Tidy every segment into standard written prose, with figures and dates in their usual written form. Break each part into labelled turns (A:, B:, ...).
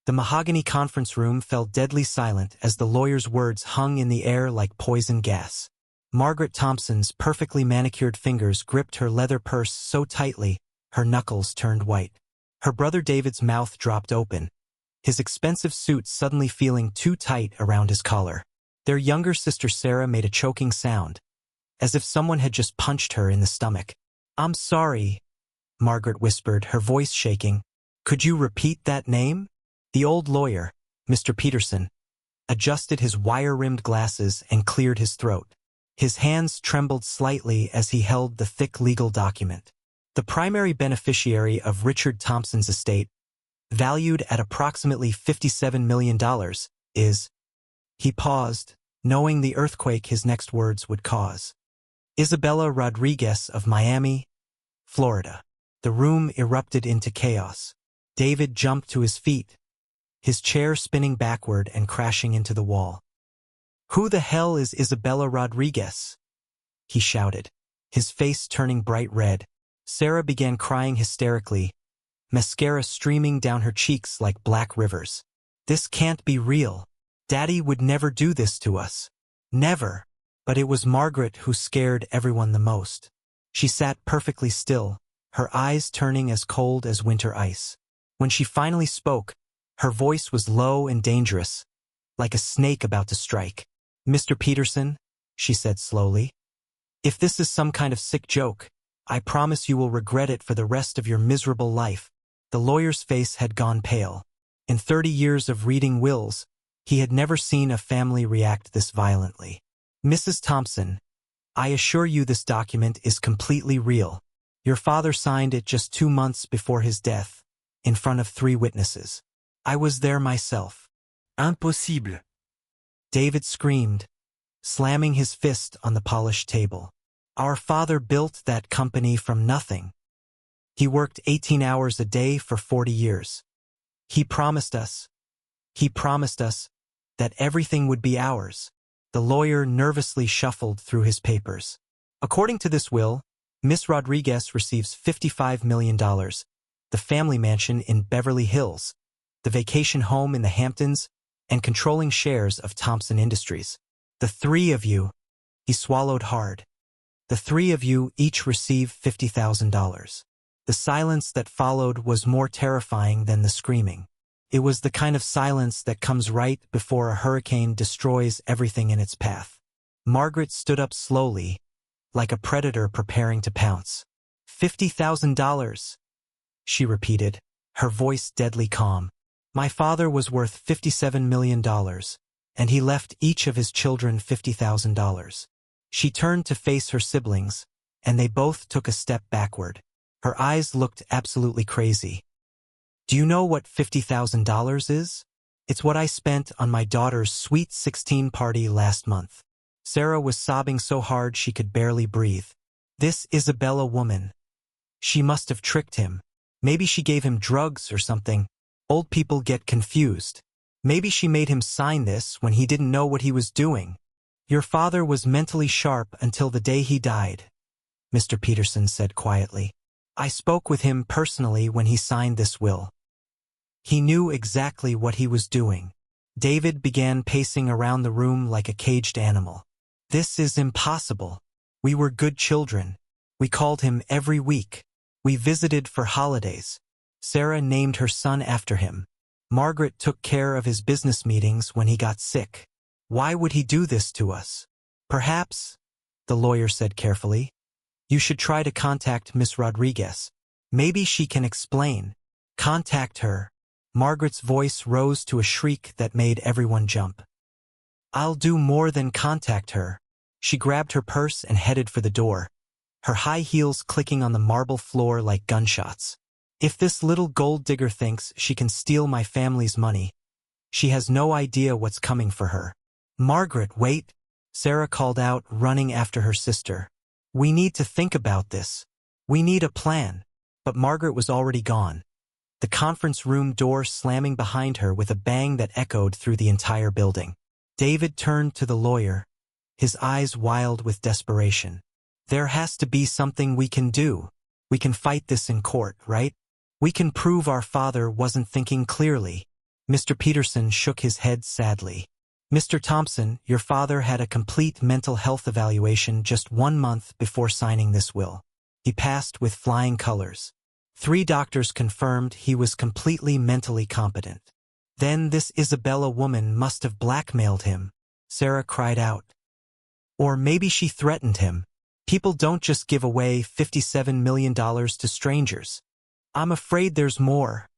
A: The mahogany conference room fell deadly silent as the lawyer's words hung in the air like poison gas. Margaret Thompson's perfectly manicured fingers gripped her leather purse so tightly, her knuckles turned white. Her brother David's mouth dropped open, his expensive suit suddenly feeling too tight around his collar. Their younger sister Sarah made a choking sound, as if someone had just punched her in the stomach. "I'm sorry," Margaret whispered, her voice shaking. "Could you repeat that name?" The old lawyer, Mr. Peterson, adjusted his wire-rimmed glasses and cleared his throat. His hands trembled slightly as he held the thick legal document. The primary beneficiary of Richard Thompson's estate, valued at approximately $57 million, is... He paused, knowing the earthquake his next words would cause. Isabella Rodriguez of Miami, Florida. The room erupted into chaos. David jumped to his feet, his chair spinning backward and crashing into the wall. "Who the hell is Isabella Rodriguez?" he shouted, his face turning bright red. Sarah began crying hysterically, mascara streaming down her cheeks like black rivers. "This can't be real. Daddy would never do this to us. Never." But it was Margaret who scared everyone the most. She sat perfectly still, her eyes turning as cold as winter ice. When she finally spoke, her voice was low and dangerous, like a snake about to strike. "Mr. Peterson," she said slowly, "if this is some kind of sick joke, I promise you will regret it for the rest of your miserable life." The lawyer's face had gone pale. In 30 years of reading wills, he had never seen a family react this violently. "Mrs. Thompson, I assure you this document is completely real. Your father signed it just 2 months before his death, in front of 3 witnesses. I was there myself."
B: "Impossible!"
A: David screamed, slamming his fist on the polished table. "Our father built that company from nothing. He worked 18 hours a day for 40 years. He promised us that everything would be ours." The lawyer nervously shuffled through his papers. "According to this will, Miss Rodriguez receives $55 million, the family mansion in Beverly Hills, the vacation home in the Hamptons, and controlling shares of Thompson Industries. The 3 of you," he swallowed hard, "the 3 of you each receive $50,000. The silence that followed was more terrifying than the screaming. It was the kind of silence that comes right before a hurricane destroys everything in its path. Margaret stood up slowly, like a predator preparing to pounce. $50,000, she repeated, her voice deadly calm. "My father was worth $57 million, and he left each of his children $50,000. She turned to face her siblings, and they both took a step backward. Her eyes looked absolutely crazy. "Do you know what $50,000 is? It's what I spent on my daughter's sweet 16 party last month." Sarah was sobbing so hard she could barely breathe. "This Isabella woman. She must have tricked him. Maybe she gave him drugs or something. Old people get confused. Maybe she made him sign this when he didn't know what he was doing. Your father was mentally sharp until the day he died," Mr. Peterson said quietly. "I spoke with him personally when he signed this will. He knew exactly what he was doing." David began pacing around the room like a caged animal. "This is impossible. We were good children. We called him every week. We visited for holidays. Sarah named her son after him. Margaret took care of his business meetings when he got sick. Why would he do this to us? Perhaps," the lawyer said carefully, "you should try to contact Miss Rodriguez. Maybe she can explain. Contact her." Margaret's voice rose to a shriek that made everyone jump. "I'll do more than contact her." She grabbed her purse and headed for the door, her high heels clicking on the marble floor like gunshots. "If this little gold digger thinks she can steal my family's money, she has no idea what's coming for her." "Margaret, wait," Sarah called out, running after her sister. "We need to think about this. We need a plan." But Margaret was already gone, the conference room door slamming behind her with a bang that echoed through the entire building. David turned to the lawyer, his eyes wild with desperation. "There has to be something we can do. We can fight this in court, right? We can prove our father wasn't thinking clearly." Mr. Peterson shook his head sadly. Mr. Thompson, your father had a complete mental health evaluation just 1 month before signing this will. He passed with flying colors. 3 doctors confirmed he was completely mentally competent. Then this Isabella woman must have blackmailed him, Sarah cried out. Or maybe she threatened him. People don't just give away $57 million to strangers. I'm afraid there's more,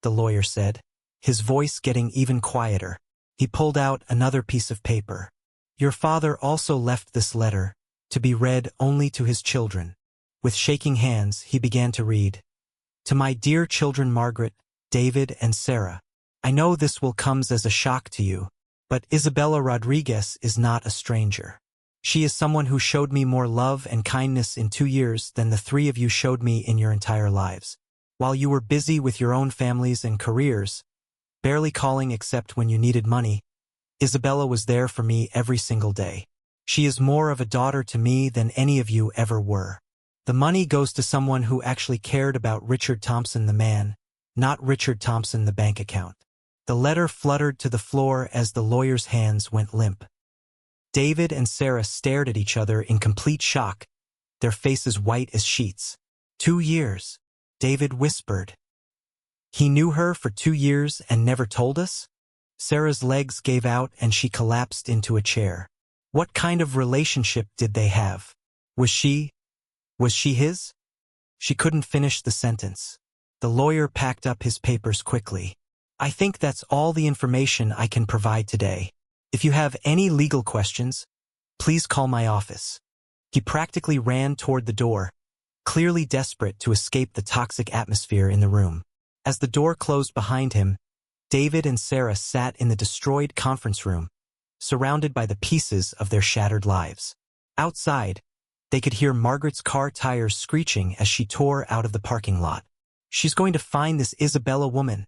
A: the lawyer said, his voice getting even quieter. He pulled out another piece of paper. Your father also left this letter, to be read only to his children. With shaking hands, he began to read. To my dear children Margaret, David, and Sarah. I know this will come as a shock to you, but Isabella Rodriguez is not a stranger. She is someone who showed me more love and kindness in 2 years than the 3 of you showed me in your entire lives. While you were busy with your own families and careers, barely calling except when you needed money, Isabella was there for me every single day. She is more of a daughter to me than any of you ever were. The money goes to someone who actually cared about Richard Thompson the man, not Richard Thompson the bank account. The letter fluttered to the floor as the lawyer's hands went limp. David and Sarah stared at each other in complete shock, their faces white as sheets. 2 years, David whispered. He knew her for 2 years and never told us? Sarah's legs gave out and she collapsed into a chair. What kind of relationship did they have? Was she his? She couldn't finish the sentence. The lawyer packed up his papers quickly. I think that's all the information I can provide today. If you have any legal questions, please call my office. He practically ran toward the door, clearly desperate to escape the toxic atmosphere in the room. As the door closed behind him, David and Sarah sat in the destroyed conference room, surrounded by the pieces of their shattered lives. Outside, they could hear Margaret's car tires screeching as she tore out of the parking lot. She's going to find this Isabella woman,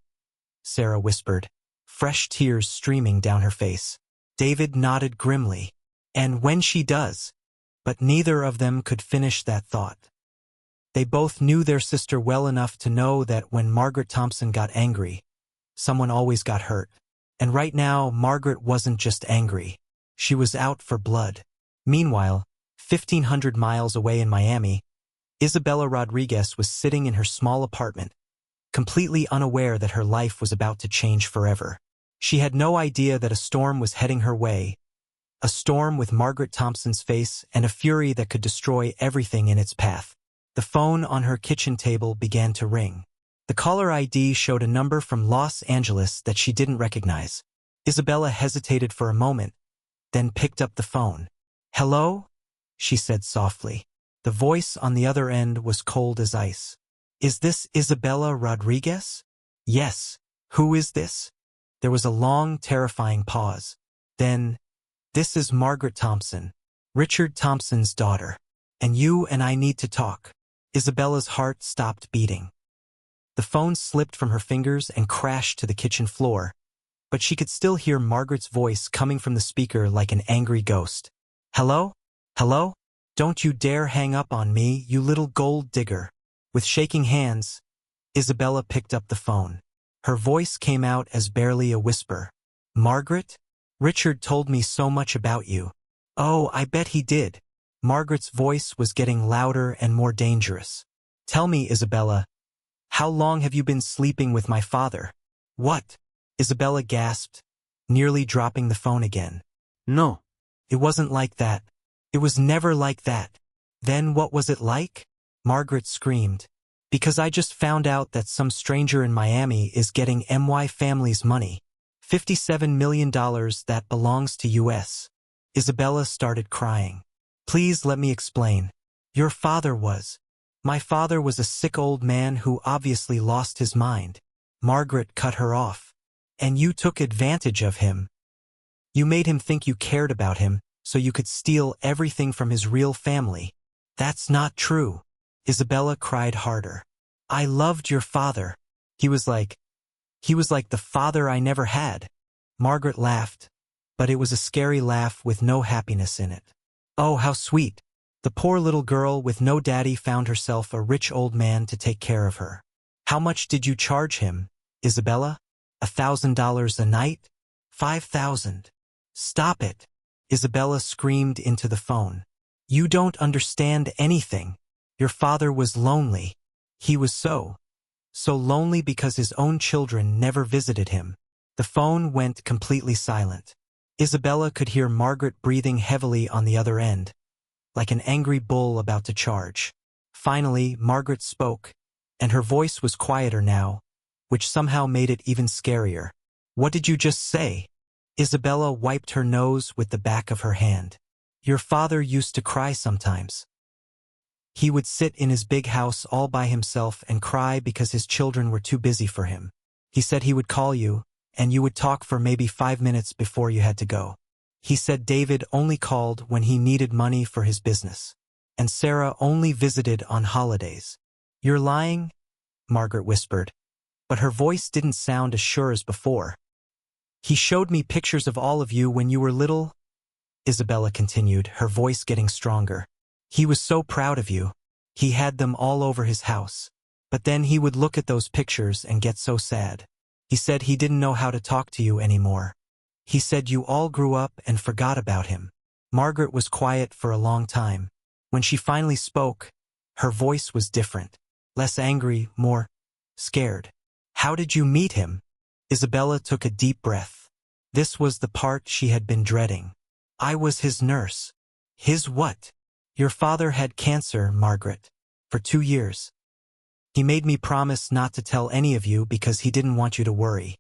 A: Sarah whispered, fresh tears streaming down her face. David nodded grimly. And when she does. But neither of them could finish that thought. They both knew their sister well enough to know that when Margaret Thompson got angry, someone always got hurt. And right now, Margaret wasn't just angry. She was out for blood. Meanwhile, 1,500 miles away in Miami, Isabella Rodriguez was sitting in her small apartment, completely unaware that her life was about to change forever. She had no idea that a storm was heading her way, a storm with Margaret Thompson's face and a fury that could destroy everything in its path. The phone on her kitchen table began to ring. The caller ID showed a number from Los Angeles that she didn't recognize. Isabella hesitated for a moment, then picked up the phone. Hello? She said softly. The voice on the other end was cold as ice. Is this Isabella Rodriguez? Yes. Who is this? There was a long, terrifying pause. Then, this is Margaret Thompson, Richard Thompson's daughter. And you and I need to talk. Isabella's heart stopped beating. The phone slipped from her fingers and crashed to the kitchen floor, but she could still hear Margaret's voice coming from the speaker like an angry ghost. Hello? Hello? Don't you dare hang up on me, you little gold digger. With shaking hands, Isabella picked up the phone. Her voice came out as barely a whisper. Margaret? Richard told me so much about you. Oh, I bet he did. Margaret's voice was getting louder and more dangerous. Tell me, Isabella, how long have you been sleeping with my father? What? Isabella gasped, nearly dropping the phone again. No. It wasn't like that. It was never like that. Then what was it like? Margaret screamed. Because I just found out that some stranger in Miami is getting MY family's money. $57 million that belongs to US. Isabella started crying. Please let me explain. Your father was. My father was a sick old man who obviously lost his mind. Margaret cut her off. And you took advantage of him. You made him think you cared about him, so you could steal everything from his real family. That's not true. Isabella cried harder. I loved your father. He was like the father I never had. Margaret laughed, but it was a scary laugh with no happiness in it. Oh, how sweet. The poor little girl with no daddy found herself a rich old man to take care of her. How much did you charge him, Isabella? $1,000 a night? 5,000. Stop it. Isabella screamed into the phone. You don't understand anything. Your father was lonely. He was so lonely because his own children never visited him. The phone went completely silent. Isabella could hear Margaret breathing heavily on the other end, like an angry bull about to charge. Finally, Margaret spoke, and her voice was quieter now, which somehow made it even scarier. What did you just say? Isabella wiped her nose with the back of her hand. Your father used to cry sometimes. He would sit in his big house all by himself and cry because his children were too busy for him. He said he would call you, and you would talk for maybe 5 minutes before you had to go. He said David only called when he needed money for his business, and Sarah only visited on holidays. You're lying? Margaret whispered, but her voice didn't sound as sure as before. He showed me pictures of all of you when you were little, Isabella continued, her voice getting stronger. He was so proud of you. He had them all over his house. But then he would look at those pictures and get so sad. He said he didn't know how to talk to you anymore. He said you all grew up and forgot about him. Margaret was quiet for a long time. When she finally spoke, her voice was different. Less angry, more scared. How did you meet him? Isabella took a deep breath. This was the part she had been dreading. I was his nurse. His what? Your father had cancer, Margaret. For 2 years. He made me promise not to tell any of you because he didn't want you to worry.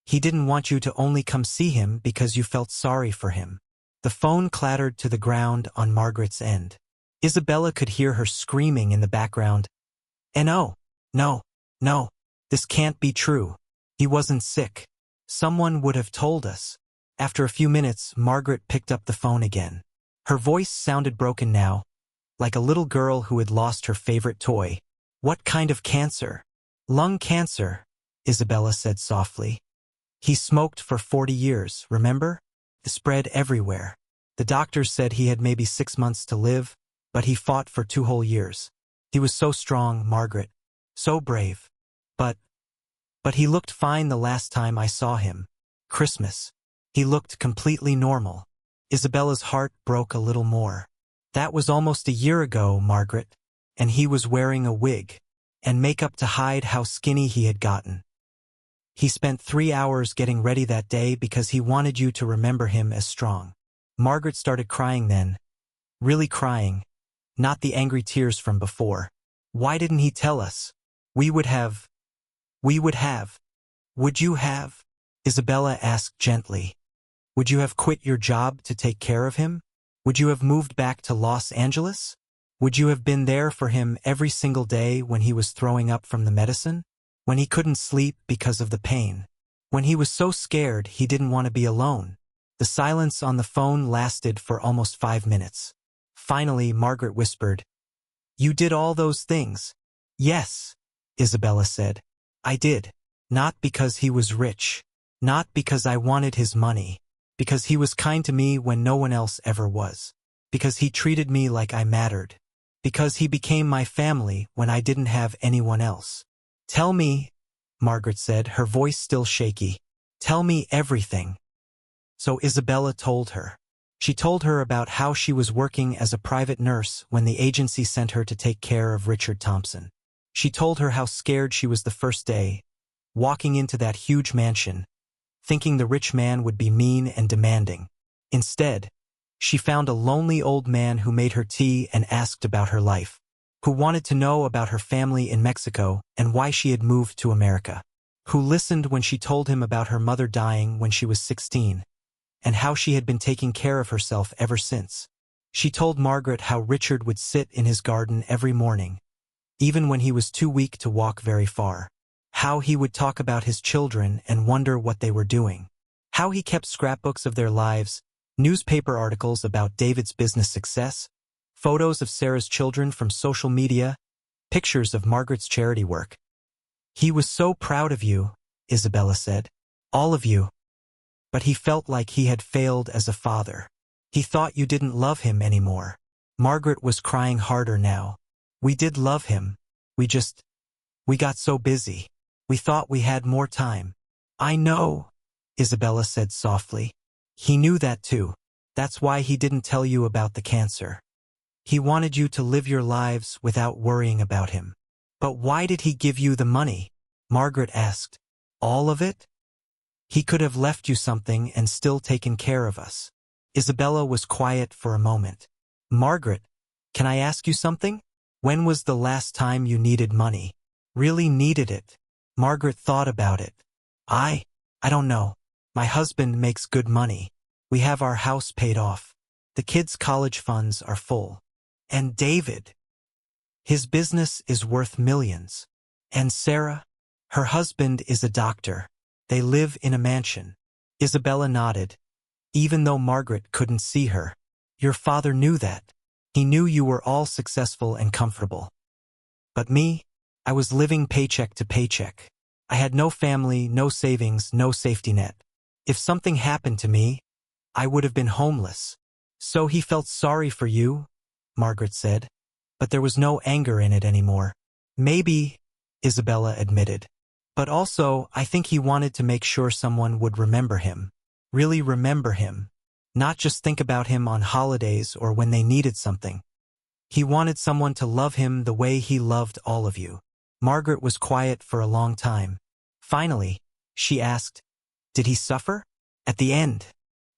A: He didn't want you to only come see him because you felt sorry for him. The phone clattered to the ground on Margaret's end. Isabella could hear her screaming in the background. No, this can't be true. He wasn't sick. Someone would have told us. After a few minutes, Margaret picked up the phone again. Her voice sounded broken now, like a little girl who had lost her favorite toy. What kind of cancer? Lung cancer, Isabella said softly. He smoked for 40 years, remember? It spread everywhere. The doctors said he had maybe 6 months to live, but he fought for 2 whole years. He was so strong, Margaret. So brave. But he looked fine the last time I saw him. Christmas. He looked completely normal. Isabella's heart broke a little more. That was almost a year ago, Margaret, and he was wearing a wig and makeup to hide how skinny he had gotten. He spent 3 hours getting ready that day because he wanted you to remember him as strong. Margaret started crying then. Really crying. Not the angry tears from before. Why didn't he tell us? We would have. Would you have? Isabella asked gently. Would you have quit your job to take care of him? Would you have moved back to Los Angeles? Would you have been there for him every single day when he was throwing up from the medicine? When he couldn't sleep because of the pain? When he was so scared he didn't want to be alone? The silence on the phone lasted for almost 5 minutes. Finally, Margaret whispered, You did all those things. Yes, Isabella said. I did. Not because he was rich. Not because I wanted his money. Because he was kind to me when no one else ever was. Because he treated me like I mattered. Because he became my family when I didn't have anyone else. Tell me, Margaret said, her voice still shaky. Tell me everything. So Isabella told her. She told her about how she was working as a private nurse when the agency sent her to take care of Richard Thompson. She told her how scared she was the first day, walking into that huge mansion, thinking the rich man would be mean and demanding. Instead, she found a lonely old man who made her tea and asked about her life, who wanted to know about her family in Mexico and why she had moved to America, who listened when she told him about her mother dying when she was 16, and how she had been taking care of herself ever since. She told Margaret how Richard would sit in his garden every morning, even when he was too weak to walk very far. How he would talk about his children and wonder what they were doing. How he kept scrapbooks of their lives, newspaper articles about David's business success, photos of Sarah's children from social media, pictures of Margaret's charity work. He was so proud of you, Isabella said. All of you. But he felt like he had failed as a father. He thought you didn't love him anymore. Margaret was crying harder now. We did love him. We got so busy. We thought we had more time. I know, Isabella said softly. He knew that too. That's why he didn't tell you about the cancer. He wanted you to live your lives without worrying about him. But why did he give you the money? Margaret asked. All of it? He could have left you something and still taken care of us. Isabella was quiet for a moment. Margaret, can I ask you something? When was the last time you needed money? Really needed it? Margaret thought about it. I don't know. My husband makes good money. We have our house paid off. The kids' college funds are full. And David, his business is worth millions. And Sarah, her husband is a doctor. They live in a mansion. Isabella nodded, even though Margaret couldn't see her. Your father knew that. He knew you were all successful and comfortable. But me, I was living paycheck to paycheck. I had no family, no savings, no safety net. If something happened to me, I would have been homeless. So he felt sorry for you, Margaret said. But there was no anger in it anymore. Maybe, Isabella admitted. But also, I think he wanted to make sure someone would remember him. Really remember him. Not just think about him on holidays or when they needed something. He wanted someone to love him the way he loved all of you. Margaret was quiet for a long time. Finally, she asked, did he suffer? At the end,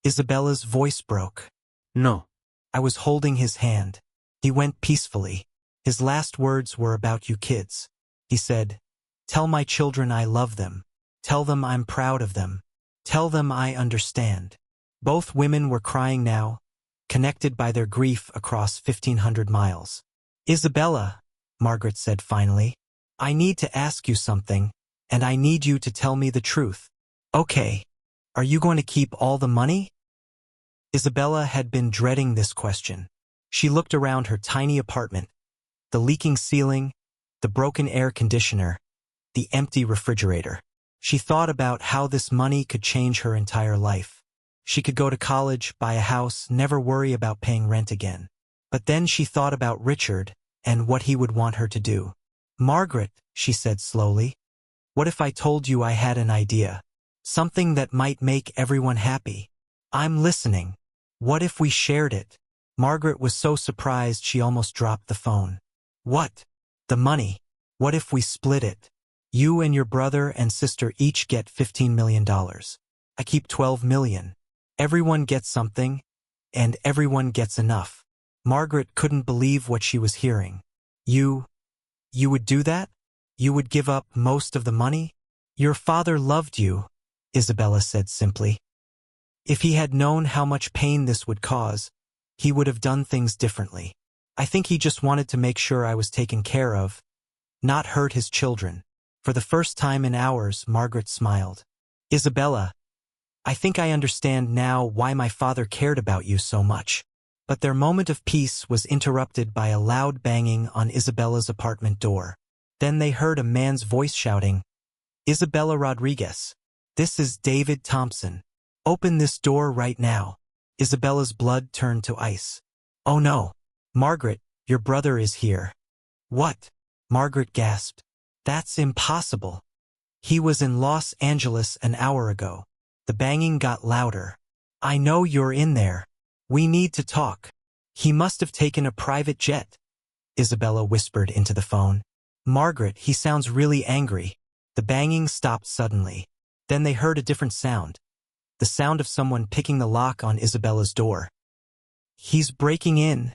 A: Isabella's voice broke.
B: No.
A: I was holding his hand. He went peacefully. His last words were about you kids. He said, tell my children I love them. Tell them I'm proud of them. Tell them I understand. Both women were crying now, connected by their grief across 1,500 miles. Isabella, Margaret said finally, I need to ask you something, and I need you to tell me the truth. Okay, are you going to keep all the money? Isabella had been dreading this question. She looked around her tiny apartment, the leaking ceiling, the broken air conditioner, the empty refrigerator. She thought about how this money could change her entire life. She could go to college, buy a house, never worry about paying rent again. But then she thought about Richard and what he would want her to do. Margaret, she said slowly, what if I told you I had an idea? Something that might make everyone happy. I'm listening. What if we shared it? Margaret was so surprised she almost dropped the phone. What? The money. What if we split it? You and your brother and sister each get $15 million. I keep $12 million. Everyone gets something, and everyone gets enough. Margaret couldn't believe what she was hearing. You would do that? You would give up most of the money? Your father loved you, Isabella said simply. If he had known how much pain this would cause, he would have done things differently. I think he just wanted to make sure I was taken care of, not hurt his children. For the first time in hours, Margaret smiled. Isabella, I think I understand now why my father cared about you so much. But their moment of peace was interrupted by a loud banging on Isabella's apartment door. Then they heard a man's voice shouting, Isabella Rodriguez, this is David Thompson. Open this door right now. Isabella's blood turned to ice. Oh no. Margaret, your brother is here. What? Margaret gasped. That's impossible. He was in Los Angeles an hour ago. The banging got louder. I know you're in there. We need to talk. He must have taken a private jet. Isabella whispered into the phone. Margaret, he sounds really angry. The banging stopped suddenly. Then they heard a different sound. The sound of someone picking the lock on Isabella's door. He's breaking in,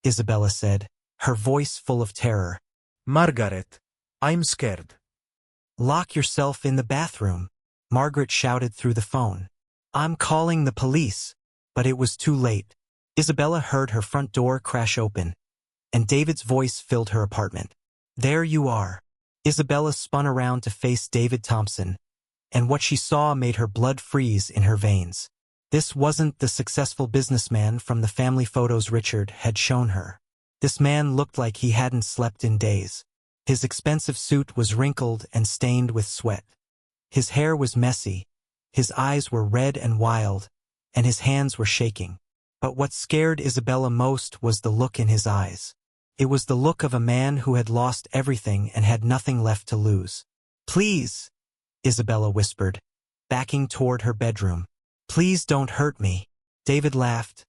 A: Isabella said, her voice full of terror.
B: Margaret, I'm scared.
A: Lock yourself in the bathroom, Margaret shouted through the phone. I'm calling the police. But it was too late. Isabella heard her front door crash open, and David's voice filled her apartment. There you are. Isabella spun around to face David Thompson, and what she saw made her blood freeze in her veins. This wasn't the successful businessman from the family photos Richard had shown her. This man looked like he hadn't slept in days. His expensive suit was wrinkled and stained with sweat. His hair was messy, his eyes were red and wild, and his hands were shaking. But what scared Isabella most was the look in his eyes. It was the look of a man who had lost everything and had nothing left to lose. Please, Isabella whispered, backing toward her bedroom. "Please don't hurt me." David laughed,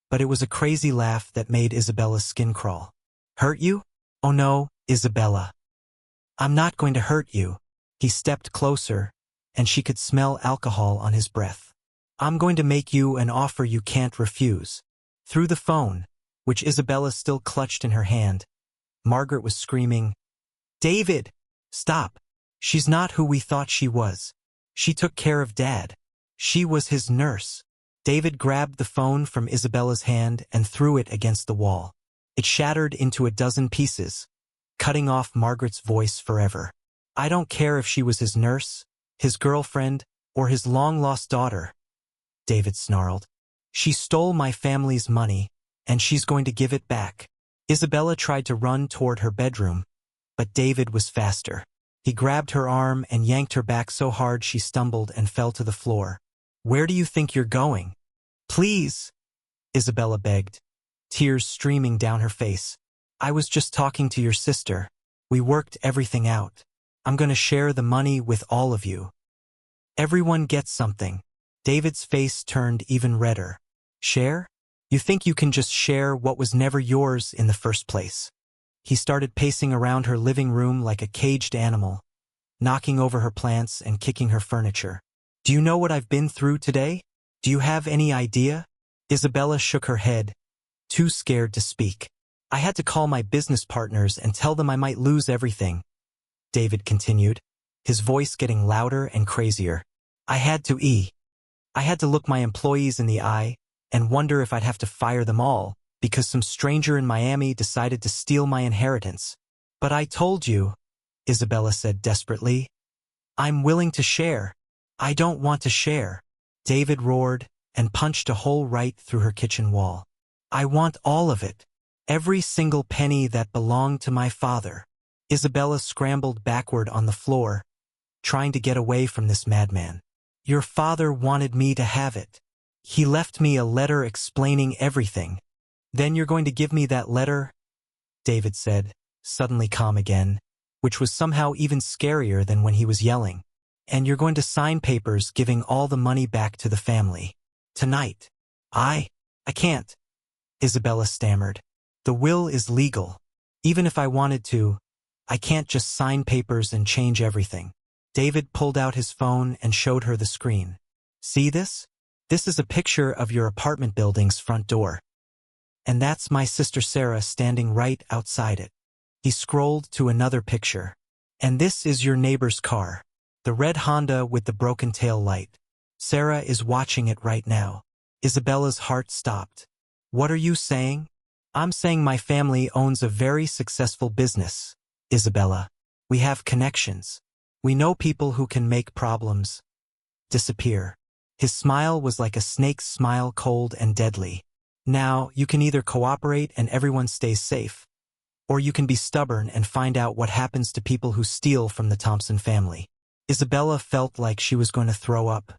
A: but it was a crazy laugh that made Isabella's skin crawl. "Hurt you? Oh no, Isabella. I'm not going to hurt you." He stepped closer, and she could smell alcohol on his breath. "I'm going to make you an offer you can't refuse." Through the phone, which Isabella still clutched in her hand, Margaret was screaming, "David, stop. She's not who we thought she was. She took care of Dad. She was his nurse." David grabbed the phone from Isabella's hand and threw it against the wall. It shattered into a dozen pieces, cutting off Margaret's voice forever. "I don't care if she was his nurse, his girlfriend, or his long-lost daughter," David snarled. "She stole my family's money, and she's going to give it back." Isabella tried to run toward her bedroom, but David was faster. He grabbed her arm and yanked her back so hard she stumbled and fell to the floor. "Where do you think you're going?" "Please," Isabella begged, tears streaming down her face. "I was just talking to your sister. We worked everything out. I'm going to share the money with all of you. Everyone gets something." David's face turned even redder. "Share? You think you can just share what was never yours in the first place?" He started pacing around her living room like a caged animal, knocking over her plants and kicking her furniture. "Do you know what I've been through today? Do you have any idea?" Isabella shook her head, too scared to speak. "I had to call my business partners and tell them I might lose everything," David continued, his voice getting louder and crazier. I had to look my employees in the eye and wonder if I'd have to fire them all because some stranger in Miami decided to steal my inheritance. "But I told you," Isabella said desperately. "I'm willing to share." "I don't want to share," David roared and punched a hole right through her kitchen wall. "I want all of it. Every single penny that belonged to my father." Isabella scrambled backward on the floor, trying to get away from this madman. "Your father wanted me to have it. He left me a letter explaining everything." "Then you're going to give me that letter?" David said, suddenly calm again, which was somehow even scarier than when he was yelling. "And you're going to sign papers giving all the money back to the family. Tonight." I can't," Isabella stammered. "The will is legal. Even if I wanted to, I can't just sign papers and change everything." David pulled out his phone and showed her the screen. "See this? This is a picture of your apartment building's front door. And that's my sister Sarah standing right outside it." He scrolled to another picture. "And this is your neighbor's car, the red Honda with the broken tail light. Sarah is watching it right now." Isabella's heart stopped. "What are you saying?" "I'm saying my family owns a very successful business, Isabella. We have connections. We know people who can make problems disappear." His smile was like a snake's smile, cold and deadly. "Now, you can either cooperate and everyone stays safe, or you can be stubborn and find out what happens to people who steal from the Thompson family." Isabella felt like she was going to throw up.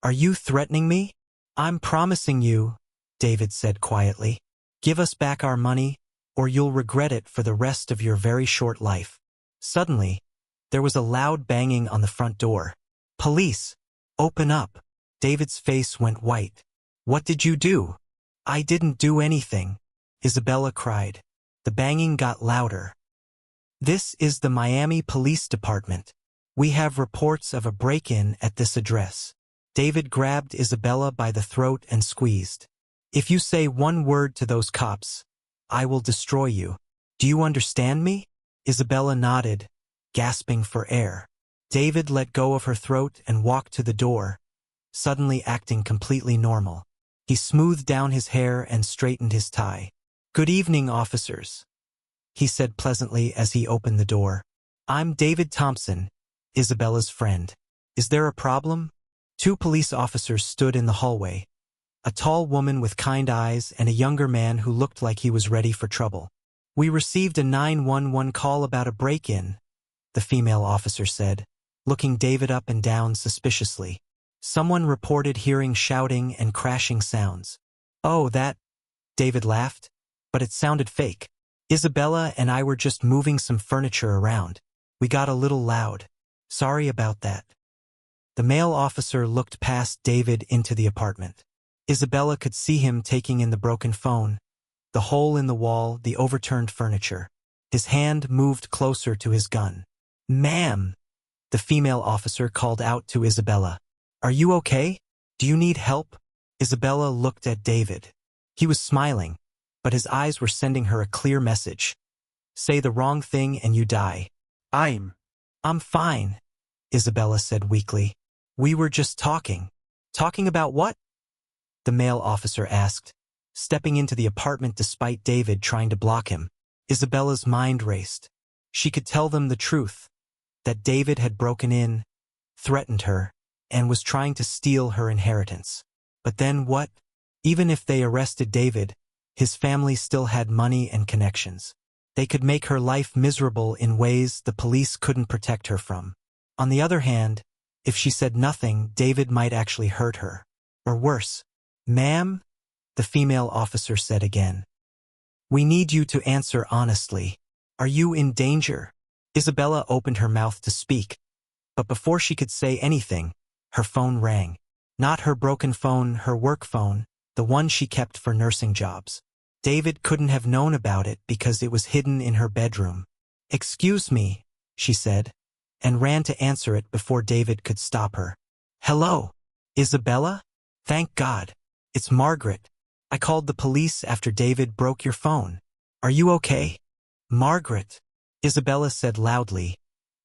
A: "Are you threatening me?" "I'm promising you," David said quietly. "Give us back our money, or you'll regret it for the rest of your very short life." Suddenly, there was a loud banging on the front door. "Police! Open up!" David's face went white. "What did you do?" "I didn't do anything," Isabella cried. The banging got louder. "This is the Miami Police Department. We have reports of a break-in at this address." David grabbed Isabella by the throat and squeezed. "If you say one word to those cops, I will destroy you. Do you understand me?" Isabella nodded, gasping for air. David let go of her throat and walked to the door, suddenly acting completely normal. He smoothed down his hair and straightened his tie. "Good evening, officers," he said pleasantly as he opened the door. "I'm David Thompson, Isabella's friend. Is there a problem?" Two police officers stood in the hallway, a tall woman with kind eyes and a younger man who looked like he was ready for trouble. "We received a 911 call about a break-in," the female officer said, looking David up and down suspiciously. "Someone reported hearing shouting and crashing sounds." "Oh, that," David laughed, but it sounded fake. "Isabella and I were just moving some furniture around. We got a little loud. Sorry about that." The male officer looked past David into the apartment. Isabella could see him taking in the broken phone, the hole in the wall, the overturned furniture. His hand moved closer to his gun. "Ma'am," the female officer called out to Isabella. "Are you okay? Do you need help?" Isabella looked at David. He was smiling, but his eyes were sending her a clear message. "Say the wrong thing and you die." I'm fine," Isabella said weakly. "We were just talking." "Talking about what?" the male officer asked, stepping into the apartment despite David trying to block him. Isabella's mind raced. She could tell them the truth, that David had broken in, threatened her, and was trying to steal her inheritance. But then what? Even if they arrested David, his family still had money and connections. They could make her life miserable in ways the police couldn't protect her from. On the other hand, if she said nothing, David might actually hurt her. Or worse. "Ma'am," the female officer said again. "We need you to answer honestly. Are you in danger?" Isabella opened her mouth to speak, but before she could say anything, her phone rang. Not her broken phone, her work phone, the one she kept for nursing jobs. David couldn't have known about it because it was hidden in her bedroom. "Excuse me," she said, and ran to answer it before David could stop her. "Hello, Isabella? Thank God. It's Margaret. I called the police after David broke your phone. Are you okay?" "Margaret," Isabella said loudly,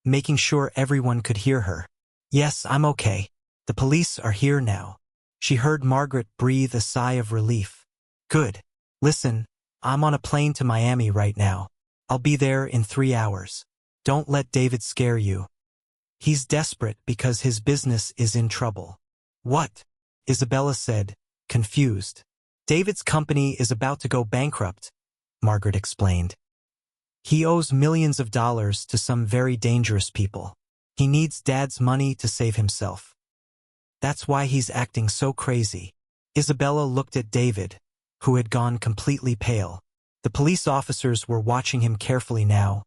A: making sure everyone could hear her. "Yes, I'm okay. The police are here now." She heard Margaret breathe a sigh of relief. "Good. Listen, I'm on a plane to Miami right now. I'll be there in 3 hours. Don't let David scare you. He's desperate because his business is in trouble." "What?" Isabella said, confused. "David's company is about to go bankrupt," Margaret explained. "He owes millions of dollars to some very dangerous people. He needs Dad's money to save himself. That's why he's acting so crazy." Isabella looked at David, who had gone completely pale. The police officers were watching him carefully now,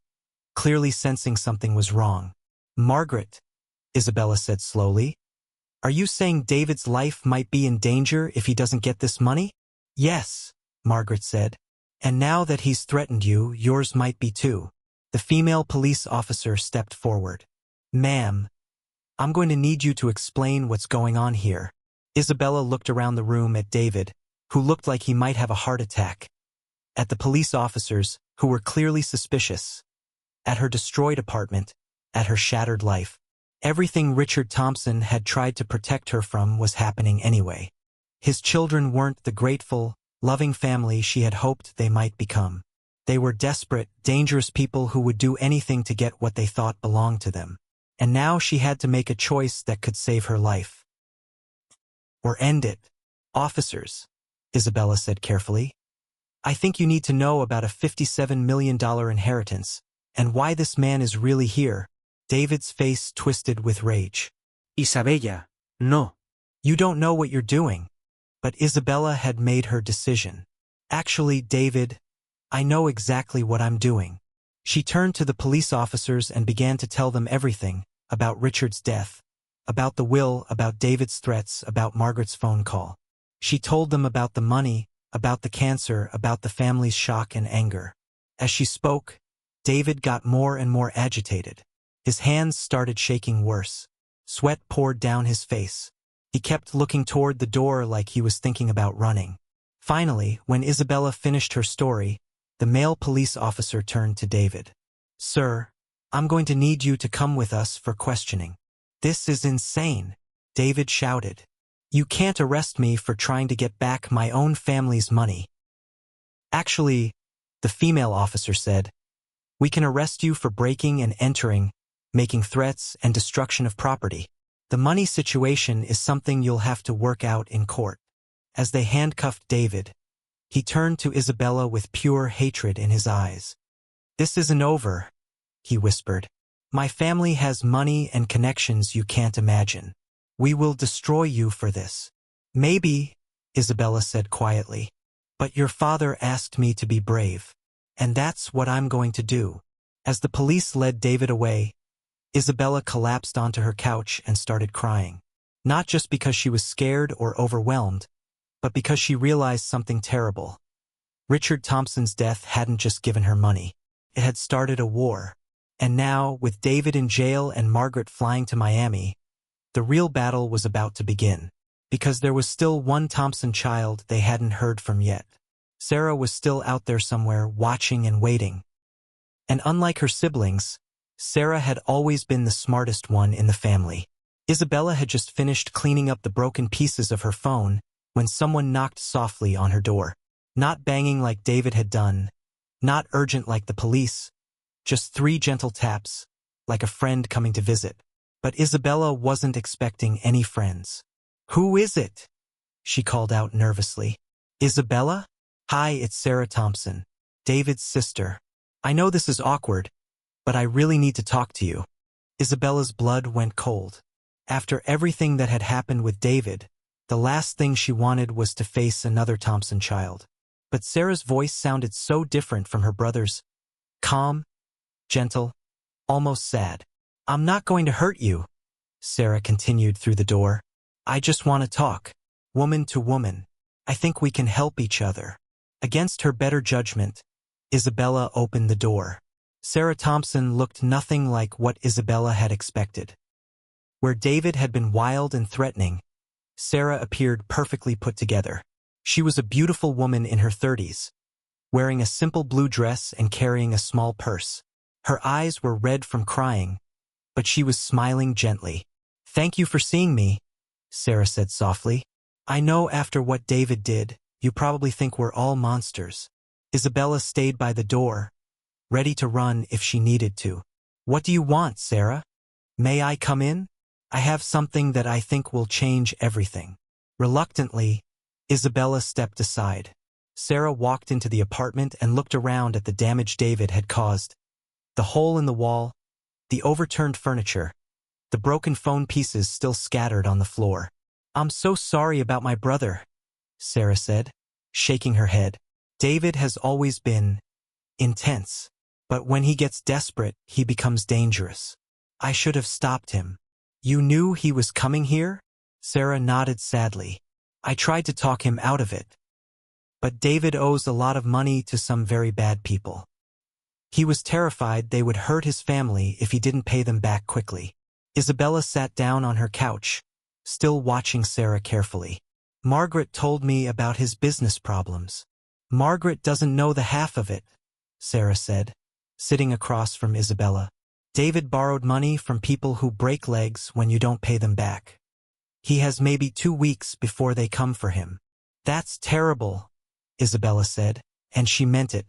A: clearly sensing something was wrong. "Margaret," Isabella said slowly, "are you saying David's life might be in danger if he doesn't get this money?" "Yes," Margaret said. "And now that he's threatened you, yours might be too." The female police officer stepped forward. "Ma'am, I'm going to need you to explain what's going on here." Isabella looked around the room at David, who looked like he might have a heart attack, at the police officers, who were clearly suspicious, at her destroyed apartment, at her shattered life. Everything Richard Thompson had tried to protect her from was happening anyway. His children weren't the grateful, loving family she had hoped they might become. They were desperate, dangerous people who would do anything to get what they thought belonged to them. And now she had to make a choice that could save her life. Or end it. "Officers," Isabella said carefully, "I think you need to know about a $57 million inheritance, and why this man is really here." David's face twisted with rage.
B: Isabella, no.
A: "You don't know what you're doing." But Isabella had made her decision. "Actually, David, I know exactly what I'm doing." She turned to the police officers and began to tell them everything, about Richard's death, about the will, about David's threats, about Margaret's phone call. She told them about the money, about the cancer, about the family's shock and anger. As she spoke, David got more and more agitated. His hands started shaking worse. Sweat poured down his face. He kept looking toward the door like he was thinking about running. Finally, when Isabella finished her story, the male police officer turned to David. "Sir, I'm going to need you to come with us for questioning." "This is insane," David shouted. "You can't arrest me for trying to get back my own family's money." "Actually," the female officer said, "we can arrest you for breaking and entering, making threats, and destruction of property. The money situation is something you'll have to work out in court." As they handcuffed David, he turned to Isabella with pure hatred in his eyes. "This isn't over," he whispered. "My family has money and connections you can't imagine. We will destroy you for this." "Maybe," Isabella said quietly, "but your father asked me to be brave, and that's what I'm going to do." As the police led David away, Isabella collapsed onto her couch and started crying. Not just because she was scared or overwhelmed, but because she realized something terrible. Richard Thompson's death hadn't just given her money. It had started a war. And now, with David in jail and Margaret flying to Miami, the real battle was about to begin. Because there was still one Thompson child they hadn't heard from yet. Sarah was still out there somewhere, watching and waiting. And unlike her siblings, Sarah had always been the smartest one in the family. Isabella had just finished cleaning up the broken pieces of her phone when someone knocked softly on her door. Not banging like David had done, not urgent like the police, just 3 gentle taps, like a friend coming to visit. But Isabella wasn't expecting any friends. "Who is it?" she called out nervously. "Isabella? Hi, it's Sarah Thompson, David's sister. I know this is awkward, but I really need to talk to you." Isabella's blood went cold. After everything that had happened with David, the last thing she wanted was to face another Thompson child. But Sarah's voice sounded so different from her brother's. Calm, gentle, almost sad. "I'm not going to hurt you," Sarah continued through the door. "I just want to talk, woman to woman. I think we can help each other." Against her better judgment, Isabella opened the door. Sarah Thompson looked nothing like what Isabella had expected. Where David had been wild and threatening, Sarah appeared perfectly put together. She was a beautiful woman in her 30s, wearing a simple blue dress and carrying a small purse. Her eyes were red from crying, but she was smiling gently. "Thank you for seeing me," Sarah said softly. "I know after what David did, you probably think we're all monsters." Isabella stayed by the door, ready to run if she needed to. "What do you want, Sarah? May I come in? I have something that I think will change everything." Reluctantly, Isabella stepped aside. Sarah walked into the apartment and looked around at the damage David had caused. The hole in the wall, the overturned furniture, the broken phone pieces still scattered on the floor. "I'm so sorry about my brother," Sarah said, shaking her head. "David has always been intense, but when he gets desperate, he becomes dangerous. I should have stopped him." "You knew he was coming here?" Sarah nodded sadly. "I tried to talk him out of it. But David owes a lot of money to some very bad people. He was terrified they would hurt his family if he didn't pay them back quickly." Isabella sat down on her couch, still watching Sarah carefully. "Margaret told me about his business problems." "Margaret doesn't know the half of it," Sarah said, sitting across from Isabella. "David borrowed money from people who break legs when you don't pay them back. He has maybe 2 weeks before they come for him." "That's terrible," Isabella said, and she meant it.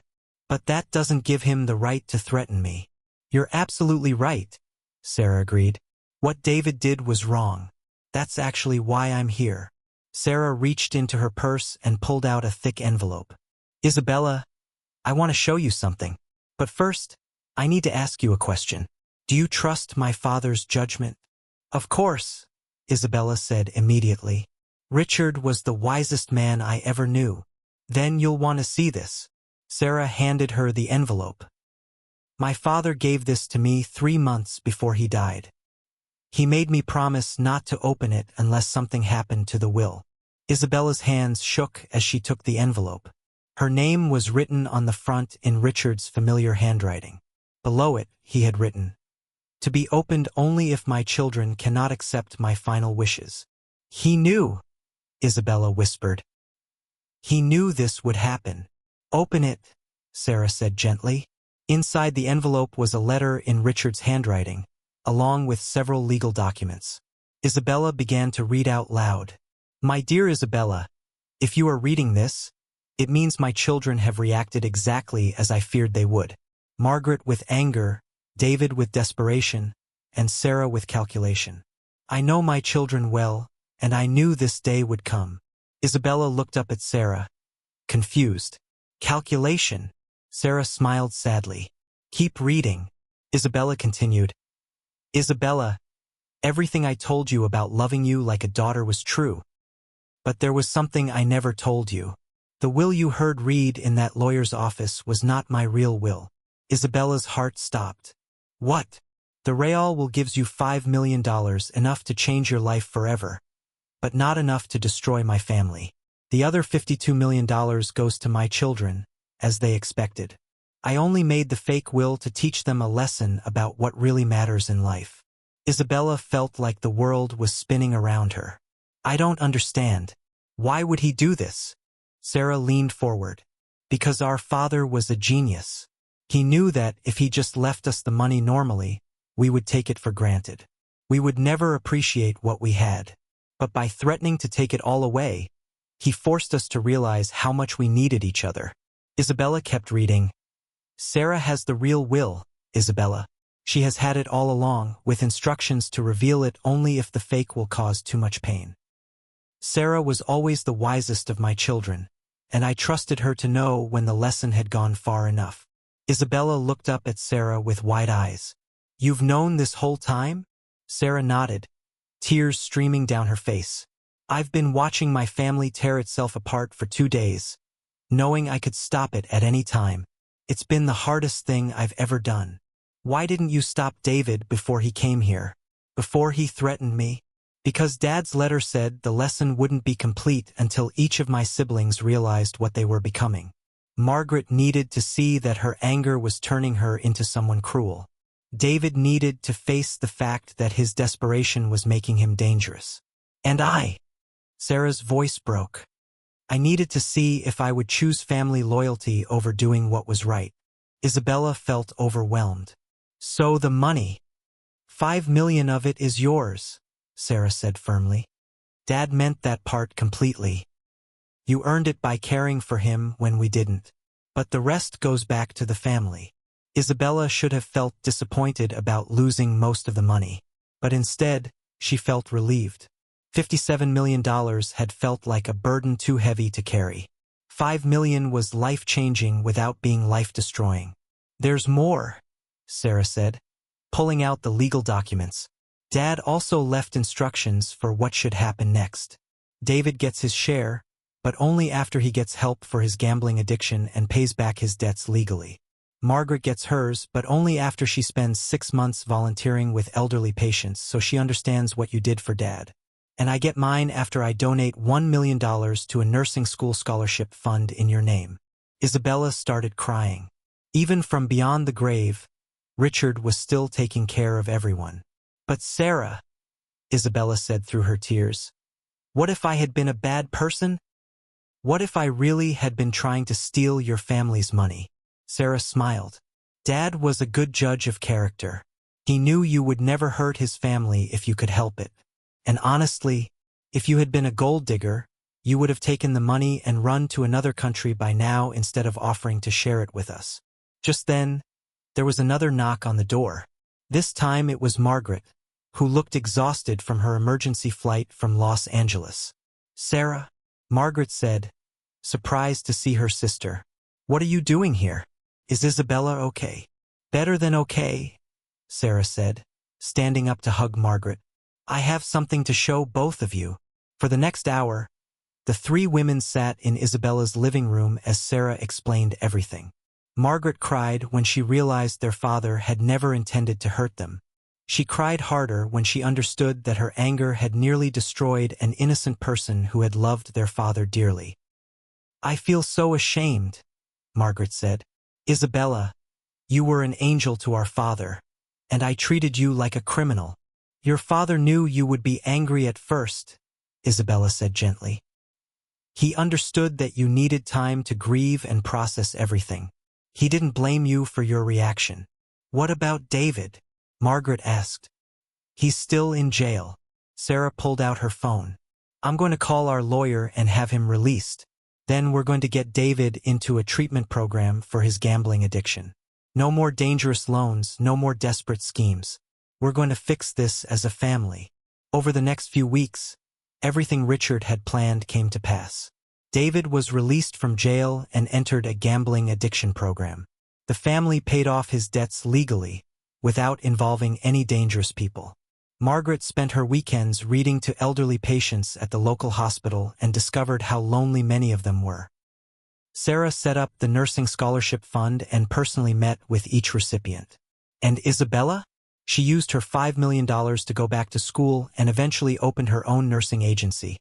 A: "But that doesn't give him the right to threaten me." "You're absolutely right," Sarah agreed. "What David did was wrong. That's actually why I'm here." Sarah reached into her purse and pulled out a thick envelope. "Isabella, I want to show you something. But first, I need to ask you a question. Do you trust my father's judgment?" "Of course," Isabella said immediately. "Richard was the wisest man I ever knew." "Then you'll want to see this." Sarah handed her the envelope. "My father gave this to me 3 months before he died. He made me promise not to open it unless something happened to the will." Isabella's hands shook as she took the envelope. Her name was written on the front in Richard's familiar handwriting. Below it, he had written, "To be opened only if my children cannot accept my final wishes." "He knew," Isabella whispered. "He knew this would happen." "Open it," Sarah said gently. Inside the envelope was a letter in Richard's handwriting, along with several legal documents. Isabella began to read out loud. "My dear Isabella, if you are reading this, it means my children have reacted exactly as I feared they would. Margaret with anger, David with desperation, and Sarah with calculation. I know my children well, and I knew this day would come." Isabella looked up at Sarah, confused. "Calculation?" Sarah smiled sadly. "Keep reading," Isabella continued. "Isabella, everything I told you about loving you like a daughter was true. But there was something I never told you. The will you heard read in that lawyer's office was not my real will." Isabella's heart stopped. "What? The real will gives you $5 million, enough to change your life forever, but not enough to destroy my family. The other $52 million goes to my children, as they expected. I only made the fake will to teach them a lesson about what really matters in life. Isabella felt like the world was spinning around her. I don't understand. Why would he do this? Sarah leaned forward. Because our father was a genius. He knew that if he just left us the money normally, we would take it for granted. We would never appreciate what we had. But by threatening to take it all away, he forced us to realize how much we needed each other. Isabella kept reading. Sarah has the real will, Isabella. She has had it all along, with instructions to reveal it only if the fake will cause too much pain. Sarah was always the wisest of my children, and I trusted her to know when the lesson had gone far enough. Isabella looked up at Sarah with wide eyes. You've known this whole time? Sarah nodded, tears streaming down her face. I've been watching my family tear itself apart for 2 days, knowing I could stop it at any time. It's been the hardest thing I've ever done. Why didn't you stop David before he came here? Before he threatened me? Because Dad's letter said the lesson wouldn't be complete until each of my siblings realized what they were becoming. Margaret needed to see that her anger was turning her into someone cruel. David needed to face the fact that his desperation was making him dangerous. And Sarah's voice broke. I needed to see if I would choose family loyalty over doing what was right. Isabella felt overwhelmed. So the money. $5 million of it is yours, Sarah said firmly. Dad meant that part completely. You earned it by caring for him when we didn't. But the rest goes back to the family. Isabella should have felt disappointed about losing most of the money. But instead, she felt relieved. $57 million had felt like a burden too heavy to carry. $5 million was life-changing without being life-destroying. There's more, Sarah said, pulling out the legal documents. Dad also left instructions for what should happen next. David gets his share, but only after he gets help for his gambling addiction and pays back his debts legally. Margaret gets hers, but only after she spends 6 months volunteering with elderly patients so she understands what you did for Dad. And I get mine after I donate $1 million to a nursing school scholarship fund in your name. Isabella started crying. Even from beyond the grave, Richard was still taking care of everyone. But Sarah, Isabella said through her tears, what if I had been a bad person? What if I really had been trying to steal your family's money? Sarah smiled. Dad was a good judge of character. He knew you would never hurt his family if you could help it. And honestly, if you had been a gold digger, you would have taken the money and run to another country by now instead of offering to share it with us. Just then, there was another knock on the door. This time it was Margaret, who looked exhausted from her emergency flight from Los Angeles. Sarah, Margaret said, surprised to see her sister. What are you doing here? Is Isabella okay? Better than okay, Sarah said, standing up to hug Margaret. I have something to show both of you. For the next hour, the 3 women sat in Isabella's living room as Sarah explained everything. Margaret cried when she realized their father had never intended to hurt them. She cried harder when she understood that her anger had nearly destroyed an innocent person who had loved their father dearly. I feel so ashamed, Margaret said. Isabella, you were an angel to our father, and I treated you like a criminal. Your father knew you would be angry at first, Isabella said gently. He understood that you needed time to grieve and process everything. He didn't blame you for your reaction. What about David? Margaret asked. He's still in jail. Sarah pulled out her phone. I'm going to call our lawyer and have him released. Then we're going to get David into a treatment program for his gambling addiction. No more dangerous loans, no more desperate schemes. We're going to fix this as a family. Over the next few weeks, everything Richard had planned came to pass. David was released from jail and entered a gambling addiction program. The family paid off his debts legally, without involving any dangerous people. Margaret spent her weekends reading to elderly patients at the local hospital and discovered how lonely many of them were. Sarah set up the nursing scholarship fund and personally met with each recipient. And Isabella? She used her $5 million to go back to school and eventually opened her own nursing agency,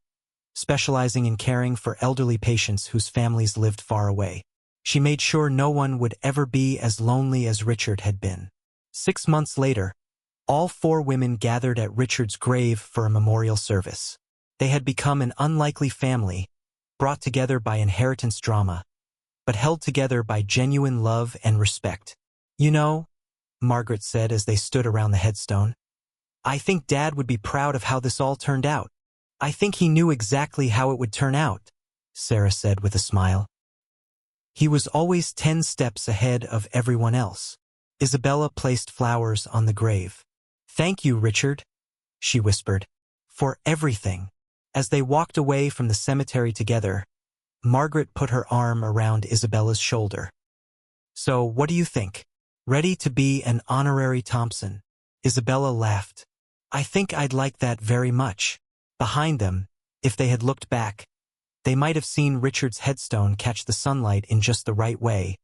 A: specializing in caring for elderly patients whose families lived far away. She made sure no one would ever be as lonely as Richard had been. 6 months later, all 4 women gathered at Richard's grave for a memorial service. They had become an unlikely family, brought together by inheritance drama, but held together by genuine love and respect. "You know," Margaret said as they stood around the headstone, "I think Dad would be proud of how this all turned out." "I think he knew exactly how it would turn out," Sarah said with a smile. "He was always 10 steps ahead of everyone else." Isabella placed flowers on the grave. "Thank you, Richard," she whispered, "for everything." As they walked away from the cemetery together, Margaret put her arm around Isabella's shoulder. "So, what do you think? Ready to be an honorary Thompson?" Isabella laughed. "I think I'd like that very much." Behind them, if they had looked back, they might have seen Richard's headstone catch the sunlight in just the right way,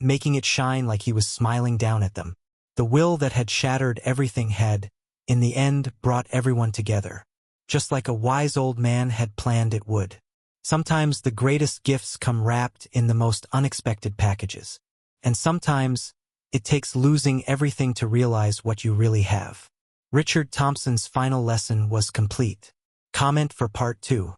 A: making it shine like he was smiling down at them. The will that had shattered everything had, in the end, brought everyone together, just like a wise old man had planned it would. Sometimes the greatest gifts come wrapped in the most unexpected packages. And sometimes, it takes losing everything to realize what you really have. Richard Thompson's final lesson was complete. Comment for Part 2.